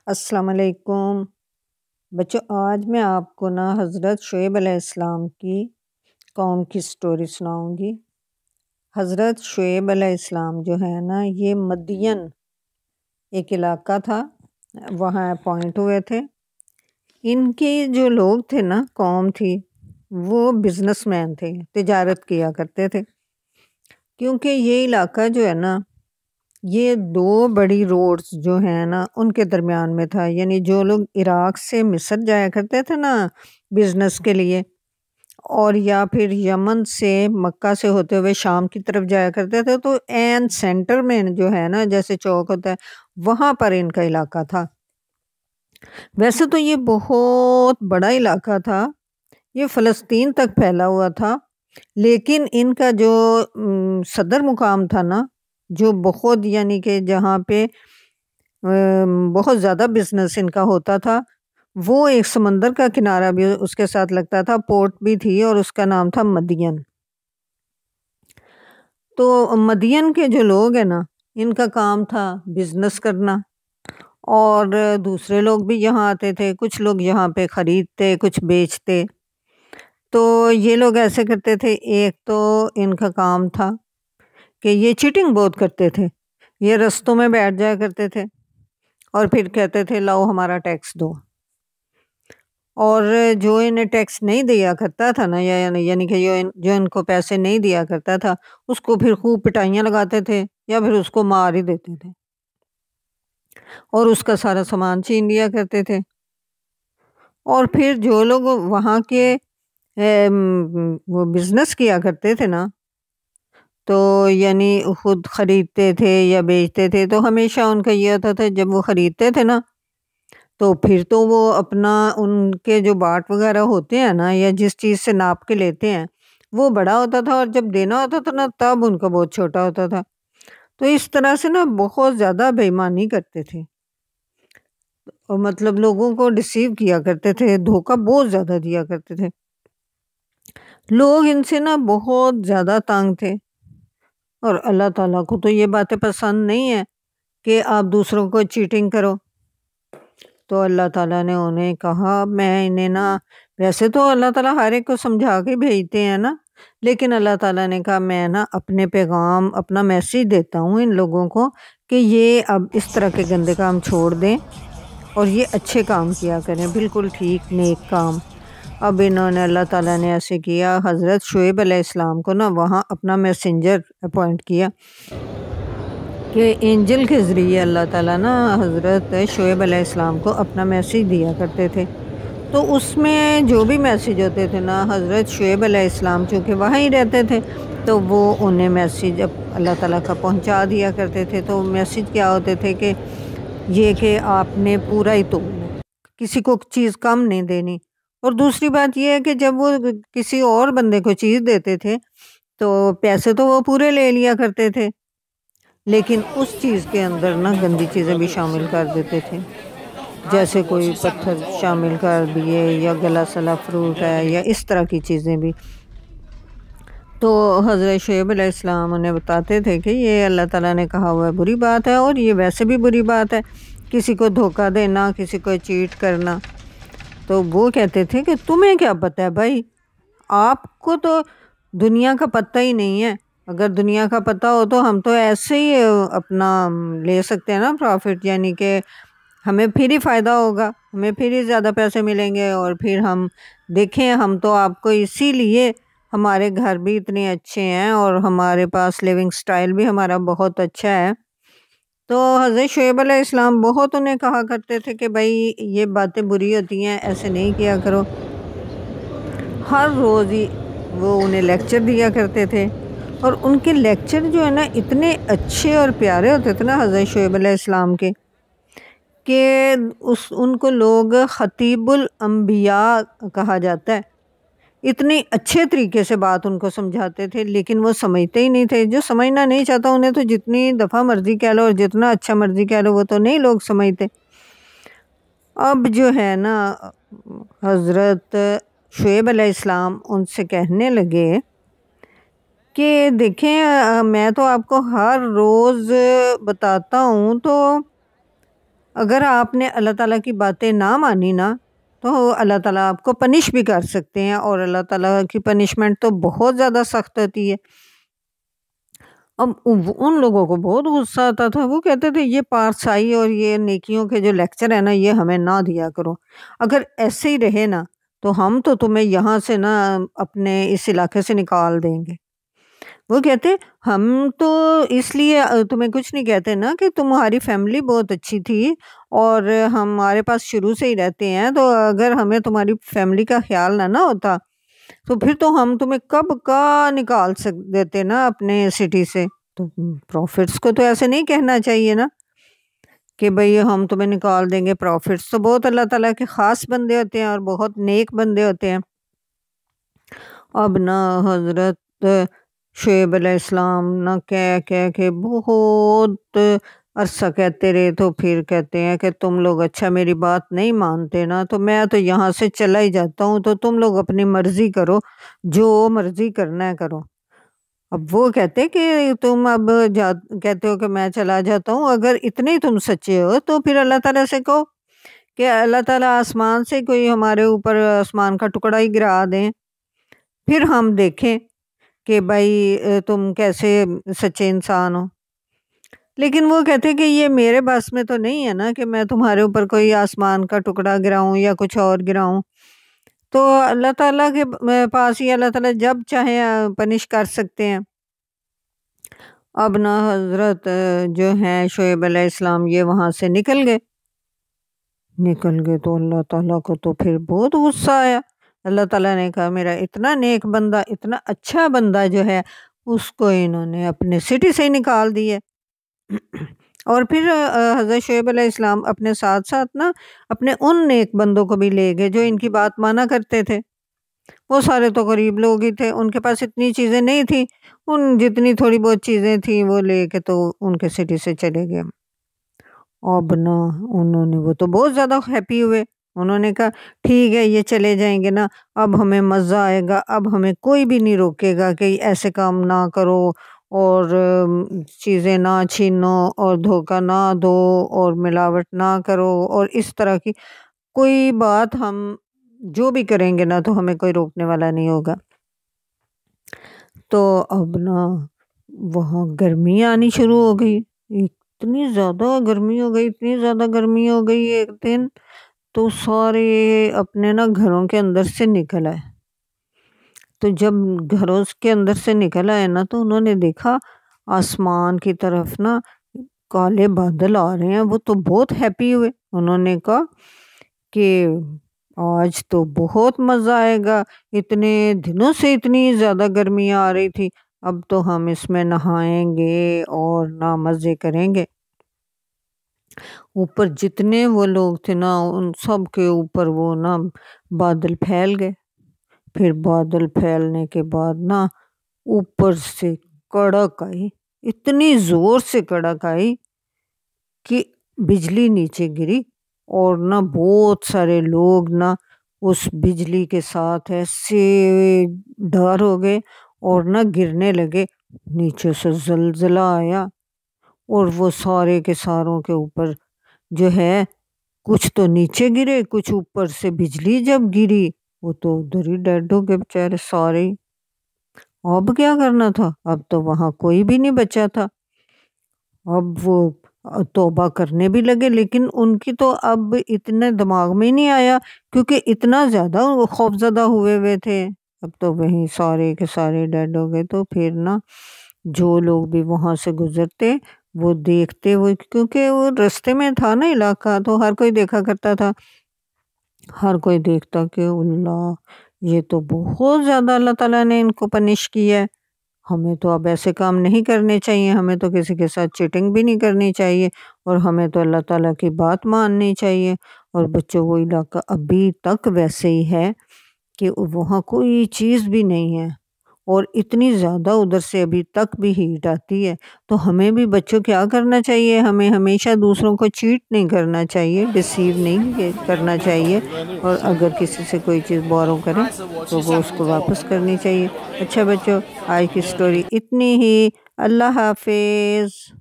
السلام علیکم بچوں، آج میں آپ کو حضرت شعیب علیہ السلام کی قوم کی سٹوری سناؤں گی۔ حضرت شعیب علیہ السلام جو ہے یہ مدین ایک علاقہ تھا، وہاں اپوائنٹ ہوئے تھے۔ ان کے جو لوگ تھے قوم تھی، وہ بزنس مین تھے، تجارت کیا کرتے تھے۔ کیونکہ یہ علاقہ جو ہے یہ دو بڑی روڈز جو ہیں ان کے درمیان میں تھا، یعنی جو لوگ عراق سے مصر جایا کرتے تھے بزنس کے لیے، اور یا پھر یمن سے مکہ سے ہوتے ہوئے شام کی طرف جایا کرتے تھے، تو این سینٹر میں جو ہے جیسے چوک ہوتا ہے وہاں پر ان کا علاقہ تھا۔ ویسے تو یہ بہت بڑا علاقہ تھا، یہ فلسطین تک پھیلا ہوا تھا، لیکن ان کا جو صدر مقام تھا جو بہت یعنی کہ جہاں پہ بہت زیادہ بزنس ان کا ہوتا تھا، وہ ایک سمندر کا کنارہ بھی اس کے ساتھ لگتا تھا، پورٹ بھی تھی، اور اس کا نام تھا مدین۔ تو مدین کے جو لوگ ہیں ان کا کام تھا بزنس کرنا، اور دوسرے لوگ بھی یہاں آتے تھے، کچھ لوگ یہاں پہ خریدتے، کچھ بیچتے۔ تو یہ لوگ ایسے کرتے تھے، ایک تو ان کا کام تھا کہ یہ چیٹنگ بہت کرتے تھے، یہ رستوں میں بیٹھ جایا کرتے تھے اور پھر کہتے تھے لاؤ ہمارا ٹیکس دو، اور جو انہیں ٹیکس نہیں دیا کرتا تھا یعنی کہ جو ان کو پیسے نہیں دیا کرتا تھا، اس کو پھر خوب پٹائیاں لگاتے تھے یا پھر اس کو مار ہی دیتے تھے، اور اس کا سارا سامان چھین لیا کرتے تھے۔ اور پھر جو لوگ وہاں کے وہ بزنس کیا کرتے تھے تو یعنی خود خریدتے تھے یا بیچتے تھے، تو ہمیشہ ان کا یہ ہوتا تھا جب وہ خریدتے تھے تو پھر تو وہ اپنا ان کے جو باٹ وغیرہ ہوتے ہیں یا جس چیز سے ناپ کے لیتے ہیں وہ بڑا ہوتا تھا، اور جب دینا ہوتا تھا تب ان کا بہت چھوٹا ہوتا تھا۔ تو اس طرح سے بہت زیادہ بے ایمانی کرتے تھے، اور مطلب لوگوں کو ڈسیو کیا کرتے تھے، دھوکہ بہت زیادہ دیا کرتے تھے۔ لوگ ان سے بہت زیادہ تنگ تھے، اور اللہ تعالیٰ کو تو یہ باتیں پسند نہیں ہے کہ آپ دوسروں کو چیٹنگ کرو۔ تو اللہ تعالیٰ نے انہیں کہا، میں انہیں ویسے تو اللہ تعالیٰ ہر ایک کو سمجھا کے بھیجتے ہیں لیکن اللہ تعالیٰ نے کہا میں اپنے پیغام، اپنا میسیج دیتا ہوں ان لوگوں کو کہ یہ اب اس طرح کے گندے کام چھوڑ دیں اور یہ اچھے کام کیا کریں، بالکل ٹھیک نیک کام۔ اب انہوں نے اللہ تعالیٰ نے ایسے کیا، حضرت شعیب علیہ السلام کو وہاں اپنا میسنجر اپوائنٹ کیا کہ اینجل کے ذریعے اللہ تعالیٰ حضرت شعیب علیہ السلام کو اپنا میسیج دیا کرتے تھے۔ تو اس میں جو بھی میسیج ہوتے تھے حضرت شعیب علیہ السلام چونکہ وہیں رہتے تھے تو وہ انہیں میسیج اللہ تعالیٰ کا پہنچا دیا کرتے تھے۔ تو میسیج کیا ہوتے تھے کہ یہ کہ آپ نے پورا ہی توڑنا، کسی کو چیز کم نہیں دینی، اور دوسری بات یہ ہے کہ جب وہ کسی اور بندے کو چیز دیتے تھے تو پیسے تو وہ پورے لے لیا کرتے تھے، لیکن اس چیز کے اندر گندی چیزیں بھی شامل کر دیتے تھے، جیسے کوئی پتھر شامل کر دیے یا گلا سلا فروٹ ہے یا اس طرح کی چیزیں بھی۔ تو حضرت شعیب علیہ السلام انہیں بتاتے تھے کہ یہ اللہ تعالیٰ نے کہا ہوا بری بات ہے، اور یہ ویسے بھی بری بات ہے کسی کو دھوکہ دینا، کسی کو چیٹ کرنا۔ تو وہ کہتے تھے کہ تمہیں کیا پتہ ہے بھائی، آپ کو تو دنیا کا پتہ ہی نہیں ہے، اگر دنیا کا پتہ ہو تو ہم تو ایسے ہی اپنا لے سکتے ہیں پروفٹ، یعنی کہ ہمیں پھر ہی فائدہ ہوگا، ہمیں پھر ہی زیادہ پیسے ملیں گے، اور پھر ہم دیکھیں ہم تو آپ کو اسی لیے، ہمارے گھر بھی اتنے اچھے ہیں اور ہمارے پاس لیونگ سٹائل بھی ہمارا بہت اچھا ہے۔ تو حضرت شعیب علیہ السلام بہت انہیں کہا کرتے تھے کہ بھائی یہ باتیں بری ہوتی ہیں، ایسے نہیں کیا کرو۔ ہر روز ہی وہ انہیں لیکچر دیا کرتے تھے، اور ان کے لیکچر جو ہے اتنے اچھے اور پیارے ہوتے تھے حضرت شعیب علیہ السلام کے، کہ ان کو لوگ خطیب الانبیاء کہا جاتا ہے۔ اتنے اچھے طریقے سے بات ان کو سمجھاتے تھے، لیکن وہ سمجھتے ہی نہیں تھے۔ جو سمجھنا نہیں چاہتا انہیں تو جتنی دفعہ مرضی کہہ لو اور جتنا اچھا مرضی کہہ لو وہ تو نہیں لوگ سمجھتے۔ اب جو ہے حضرت شعیب علیہ السلام ان سے کہنے لگے کہ دیکھیں میں تو آپ کو ہر روز بتاتا ہوں، تو اگر آپ نے اللہ تعالیٰ کی باتیں نہ مانی نا تو اللہ تعالیٰ آپ کو پنش بھی کر سکتے ہیں، اور اللہ تعالیٰ کی پنشمنٹ تو بہت زیادہ سخت ہوتی ہے۔ اب ان لوگوں کو بہت غصہ آتا تھا، وہ کہتے تھے یہ پارسائی اور یہ نیکیوں کے جو لیکچر ہیں نا یہ ہمیں نہ دیا کرو، اگر ایسے ہی رہے نا تو ہم تو تمہیں یہاں سے نا اپنے اس علاقے سے نکال دیں گے۔ وہ کہتے ہم تو اس لیے تمہیں کچھ نہیں کہتے نا کہ تمہاری فیملی بہت اچھی تھی اور ہمارے پاس شروع سے ہی رہتے ہیں، تو اگر ہمیں تمہاری فیملی کا خیال نہ ہوتا تو پھر تو ہم تمہیں کب کا نکال دیتے نا اپنے سٹی سے۔ تو پروفٹس کو تو ایسے نہیں کہنا چاہیے نا کہ بھئی ہم تمہیں نکال دیں گے۔ پروفٹس تو بہت اللہ تعالیٰ کے خاص بندے ہوتے ہیں اور بہت نیک بندے ہوتے ہیں۔ اب نہ حضرت شعیب علیہ السلام نہ کہہ کے بہت عرصہ کہتے رہے، تو پھر کہتے ہیں کہ تم لوگ اچھا میری بات نہیں مانتے نا تو میں تو یہاں سے چلا ہی جاتا ہوں، تو تم لوگ اپنی مرضی کرو، جو مرضی کرنا ہے کرو۔ اب وہ کہتے کہ تم اب کہتے ہو کہ میں چلا جاتا ہوں، اگر اتنے ہی تم سچے ہو تو پھر اللہ تعالیٰ سے کہو کہ اللہ تعالیٰ آسمان سے کوئی ہمارے اوپر آسمان کا ٹکڑا ہی گرا دیں، پھر ہم دیکھیں کہ بھائی تم کیسے سچے انسان ہو۔ لیکن وہ کہتے کہ یہ میرے بس میں تو نہیں ہے نا کہ میں تمہارے اوپر کوئی آسمان کا ٹکڑا گراؤں یا کچھ اور گراؤں، تو اللہ تعالیٰ کے پاس ہی اللہ تعالیٰ جب چاہے پنش کر سکتے ہیں۔ اب نا حضرت جو ہیں شعیب علیہ السلام یہ وہاں سے نکل گئے تو اللہ تعالیٰ کو تو پھر بہت غصہ آیا۔ اللہ تعالیٰ نے کہا میرا اتنا نیک بندہ، اتنا اچھا بندہ جو ہے اس کو انہوں نے اپنے سٹی سے ہی نکال دیے۔ اور پھر حضرت شعیب علیہ السلام اپنے ساتھ ساتھ نا اپنے ان نیک بندوں کو بھی لے گئے جو ان کی بات مانا کرتے تھے۔ وہ سارے تو غریب لوگ ہی تھے، ان کے پاس اتنی چیزیں نہیں تھیں، ان جتنی تھوڑی بہت چیزیں تھیں وہ لے کے تو ان کے سٹی سے چلے گئے۔ اب نا وہ تو بہت زیادہ ہیپی ہوئے، انہوں نے کہا ٹھیک ہے یہ چلے جائیں گے نا، اب ہمیں مزہ آئے گا، اب ہمیں کوئی بھی نہیں روکے گا کہ ایسے کام نہ کرو اور چیزیں نہ چھینو اور دھوکہ نہ دو اور ملاوٹ نہ کرو، اور اس طرح کی کوئی بات ہم جو بھی کریں گے نا تو ہمیں کوئی روکنے والا نہیں ہوگا۔ تو اب نا وہاں گرمی آنی شروع ہو گئی، اتنی زیادہ گرمی ہو گئی ایک دن تو سارے اپنے نا گھروں کے اندر سے نکل آئے۔ تو جب گھروں کے اندر سے نکل آئے نا تو انہوں نے دیکھا آسمان کی طرف نا کالے بادل آ رہے ہیں، وہ تو بہت ہیپی ہوئے۔ انہوں نے کہا کہ آج تو بہت مزہ آئے گا، اتنے دنوں سے اتنی زیادہ گرمی آ رہی تھی، اب تو ہم اس میں نہائیں گے اور نہ مزے کریں گے۔ اوپر جتنے وہ لوگ تھے نا ان سب کے اوپر وہ نا بادل پھیل گئے۔ پھر بادل پھیلنے کے بعد نا اوپر سے کڑک آئی، اتنی زور سے کڑک آئی کہ بجلی نیچے گری، اور نہ بہت سارے لوگ نا اس بجلی کے ساتھ ایسے ڈر ہو گئے اور نہ گرنے لگے، نیچے سے زلزلہ آیا اور وہ سارے کے ساروں کے اوپر جو ہے کچھ تو نیچے گرے، کچھ اوپر سے بجلی جب گری وہ تو ادھر ہی ڈیڈ ہو گئے بیچارے سارے۔ اب کیا کرنا تھا؟ اب تو وہاں کوئی بھی نہیں بچا تھا۔ اب وہ توبہ کرنے بھی لگے، لیکن ان کی تو اب اتنے دماغ میں نہیں آیا کیونکہ اتنا زیادہ وہ خوفزدہ ہوئے تھے۔ اب تو وہیں سارے کے سارے ڈیڈ ہو گئے۔ تو پھر نا جو لوگ بھی وہاں سے گزرتے وہ دیکھتے، وہ کیونکہ وہ رستے میں تھا نا علاقہ تو ہر کوئی دیکھا کرتا تھا، ہر کوئی دیکھتا کہ اللہ یہ تو بہت زیادہ اللہ تعالیٰ نے ان کو پنش کیا ہے، ہمیں تو اب ایسے کام نہیں کرنے چاہیے، ہمیں تو کسی کے ساتھ چیٹنگ بھی نہیں کرنی چاہیے، اور ہمیں تو اللہ تعالیٰ کی بات ماننی چاہیے۔ اور بچوں وہ علاقہ ابھی تک ویسے ہی ہے کہ وہاں کوئی چیز بھی نہیں ہے، اور اتنی زیادہ ادھر سے ابھی تک بھی ہیٹ آتی ہے۔ تو ہمیں بھی بچوں کیا کرنا چاہیے؟ ہمیں ہمیشہ دوسروں کو چیٹ نہیں کرنا چاہیے، ڈسیو نہیں کرنا چاہیے، اور اگر کسی سے کوئی چیز بورو کریں تو وہ اس کو واپس کرنی چاہیے۔ اچھا بچوں، آج کی سٹوری اتنی ہی، اللہ حافظ۔